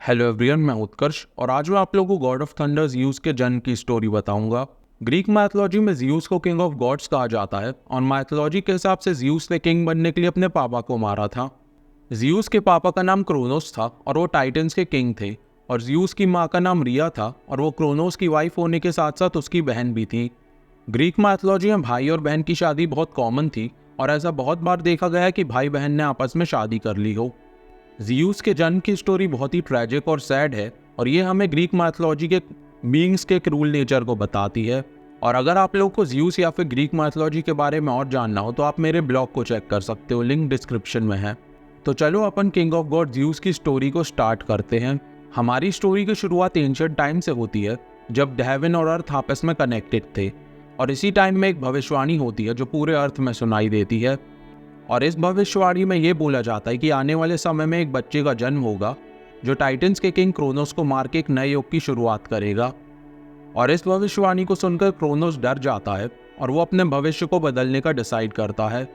Hello everyone, मैं उत्कर्ष और आज मैं आप लोगों को गॉड ऑफ थंडर ज़्यूस के जन्म की स्टोरी बताऊंगा। ग्रीक मैथोलॉजी में ज़्यूस को किंग ऑफ गॉड्स कहा जाता है और मैथोलॉजी के हिसाब से ज़्यूस ने किंग बनने के लिए अपने पापा को मारा था। ज़्यूस के पापा का नाम क्रोनोस था और वो टाइटन्स के किंग थे, और ज़्यूस की माँ का नाम रिया था और वो क्रोनोस की वाइफ होने के साथ साथ उसकी बहन भी थी। ग्रीक मैथोलॉजी में भाई और बहन की शादी बहुत कॉमन थी और ऐसा बहुत बार देखा गया है कि भाई बहन ने आपस में शादी कर ली हो। ज़्यूस के जन्म की स्टोरी बहुत ही ट्रैजिक और सैड है और ये हमें ग्रीक मैथोलॉजी के बीइंग्स के क्रूल नेचर को बताती है। और अगर आप लोगों को ज़्यूस या फिर ग्रीक मैथोलॉजी के बारे में और जानना हो तो आप मेरे ब्लॉग को चेक कर सकते हो, लिंक डिस्क्रिप्शन में है। तो चलो अपन किंग ऑफ गॉड ज़्यूस की स्टोरी को स्टार्ट करते हैं। हमारी स्टोरी की शुरुआत एंशिएंट टाइम से होती है, जब हेवन और अर्थ आपस में कनेक्टेड थे, और इसी टाइम में एक भविष्यवाणी होती है जो पूरे अर्थ में सुनाई देती है। और इस भविष्यवाणी में ये बोला जाता है कि आने वाले समय में एक बच्चे का जन्म होगा जो टाइटन्स के किंग क्रोनोस को मार के एक नए युग की शुरुआत करेगा। और इस भविष्यवाणी को सुनकर क्रोनोस डर जाता है और वो अपने भविष्य को बदलने का डिसाइड करता है,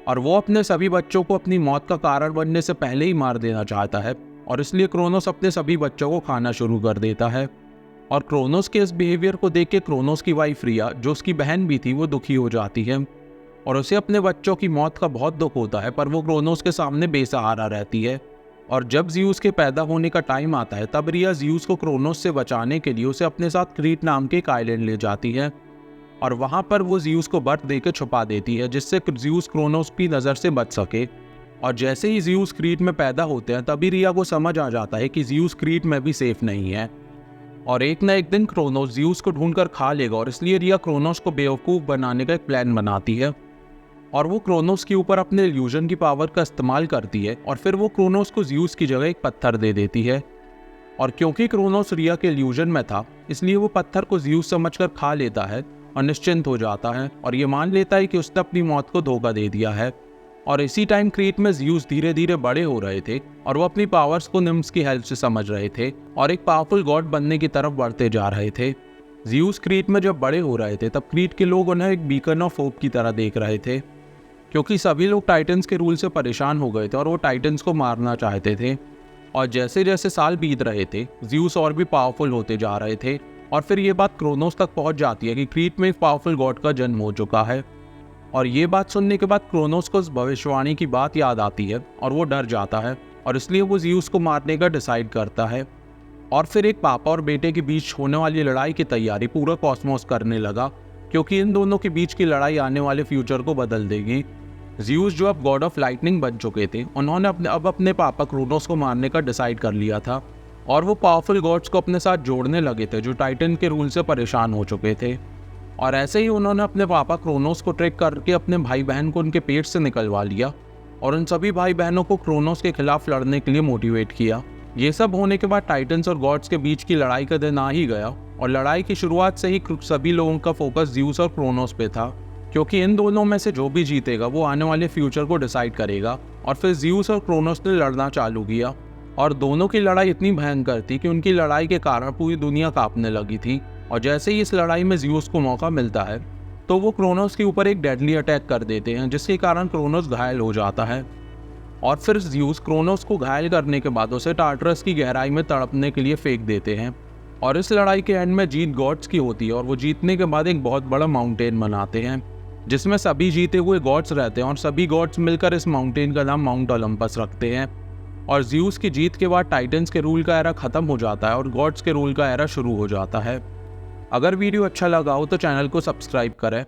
और वो अपने सभी बच्चों को अपनी मौत का कारण बनने से पहले ही मार देना चाहता है, और इसलिए क्रोनोस अपने सभी बच्चों को खाना शुरू कर देता है। और क्रोनोस के इस बिहेवियर को देख के क्रोनोस की वाइफ रिया, जो उसकी बहन भी थी, वो दुखी हो जाती है और उसे अपने बच्चों की मौत का बहुत दुख होता है, पर वो क्रोनोस के सामने बेसहारा रहती है। और जब ज़्यूस के पैदा होने का टाइम आता है तब रिया ज़्यूस को क्रोनोस से बचाने के लिए उसे अपने साथ क्रीट नाम के एक आइलैंड ले जाती है, और वहाँ पर वो ज़्यूस को बर्फ देकर छुपा देती है जिससे ज़्यूस क्रोनोस की नज़र से बच सके। और जैसे ही ज़्यूस क्रीट में पैदा होते हैं तभी रिया को समझ आ जाता है कि ज़्यूस क्रीट में भी सेफ नहीं है, और एक न एक दिन क्रोनोस ज़्यूस को ढूंढकर खा लेगा, और इसलिए रिया क्रोनोस को बेवकूफ़ बनाने का एक प्लान बनाती है और वो क्रोनोस के ऊपर अपने इल्यूजन की पावर का इस्तेमाल करती है, और फिर वो क्रोनोस को ज़्यूस की जगह एक पत्थर दे देती है। और क्योंकि क्रोनोस रिया के इल्यूजन में था, इसलिए वो पत्थर को ज़्यूस समझकर खा लेता है और निश्चिंत हो जाता है और ये मान लेता है कि उसने अपनी मौत को धोखा दे दिया है। और इसी टाइम क्रीट में ज़्यूस धीरे धीरे बड़े हो रहे थे और वो अपनी पावर्स को निम्स की हेल्प से समझ रहे थे और एक पावरफुल गॉड बनने की तरफ बढ़ते जा रहे थे। ज़्यूस क्रीट में जब बड़े हो रहे थे तब क्रीट के लोग उन्हें एक बीकन ऑफ होप की तरह देख रहे थे, क्योंकि सभी लोग टाइटन्स के रूल से परेशान हो गए थे और वो टाइटन्स को मारना चाहते थे। और जैसे जैसे साल बीत रहे थे ज़्यूस और भी पावरफुल होते जा रहे थे, और फिर ये बात क्रोनोस तक पहुंच जाती है कि क्रीट में एक पावरफुल गॉड का जन्म हो चुका है। और ये बात सुनने के बाद क्रोनोस को उस भविष्यवाणी की बात याद आती है और वो डर जाता है, और इसलिए वो ज़्यूस को मारने का डिसाइड करता है। और फिर एक पापा और बेटे के बीच होने वाली लड़ाई की तैयारी पूरा कॉस्मोस करने लगा, क्योंकि इन दोनों के बीच की लड़ाई आने वाले फ्यूचर को बदल देगी। ज़्यूस जो अब गॉड ऑफ लाइटनिंग बन चुके थे, उन्होंने अपने पापा क्रोनोस को मारने का डिसाइड कर लिया था, और वो पावरफुल गॉड्स को अपने साथ जोड़ने लगे थे जो टाइटन के रूल से परेशान हो चुके थे। और ऐसे ही उन्होंने अपने पापा क्रोनोस को ट्रैक करके अपने भाई बहन को उनके पेट से निकलवा लिया और उन सभी भाई बहनों को क्रोनोस के खिलाफ लड़ने के लिए मोटिवेट किया। ये सब होने के बाद टाइटन्स और गॉड्स के बीच की लड़ाई का दिन आ ही गया, और लड़ाई की शुरुआत से ही सभी लोगों का फोकस ज़्यूस और क्रोनोस पे था, क्योंकि इन दोनों में से जो भी जीतेगा वो आने वाले फ्यूचर को डिसाइड करेगा। और फिर ज़्यूस और क्रोनोस ने लड़ना चालू किया, और दोनों की लड़ाई इतनी भयंकर थी कि उनकी लड़ाई के कारण पूरी दुनिया कांपने लगी थी। और जैसे ही इस लड़ाई में ज़्यूस को मौका मिलता है तो वो क्रोनोस के ऊपर एक डेडली अटैक कर देते हैं, जिसके कारण क्रोनोस घायल हो जाता है। और फिर ज़्यूस क्रोनोस को घायल करने के बाद उसे टार्टरस की गहराई में तड़पने के लिए फेंक देते हैं। और इस लड़ाई के एंड में जीत गॉड्स की होती है, और वो जीतने के बाद एक बहुत बड़ा माउंटेन बनाते हैं जिसमें सभी जीते हुए गॉड्स रहते हैं, और सभी गॉड्स मिलकर इस माउंटेन का नाम माउंट ओलंपस रखते हैं। और ज़्यूस की जीत के बाद टाइटन्स के रूल का एरा खत्म हो जाता है और गॉड्स के रूल का एरा शुरू हो जाता है। अगर वीडियो अच्छा लगा हो तो चैनल को सब्सक्राइब करें।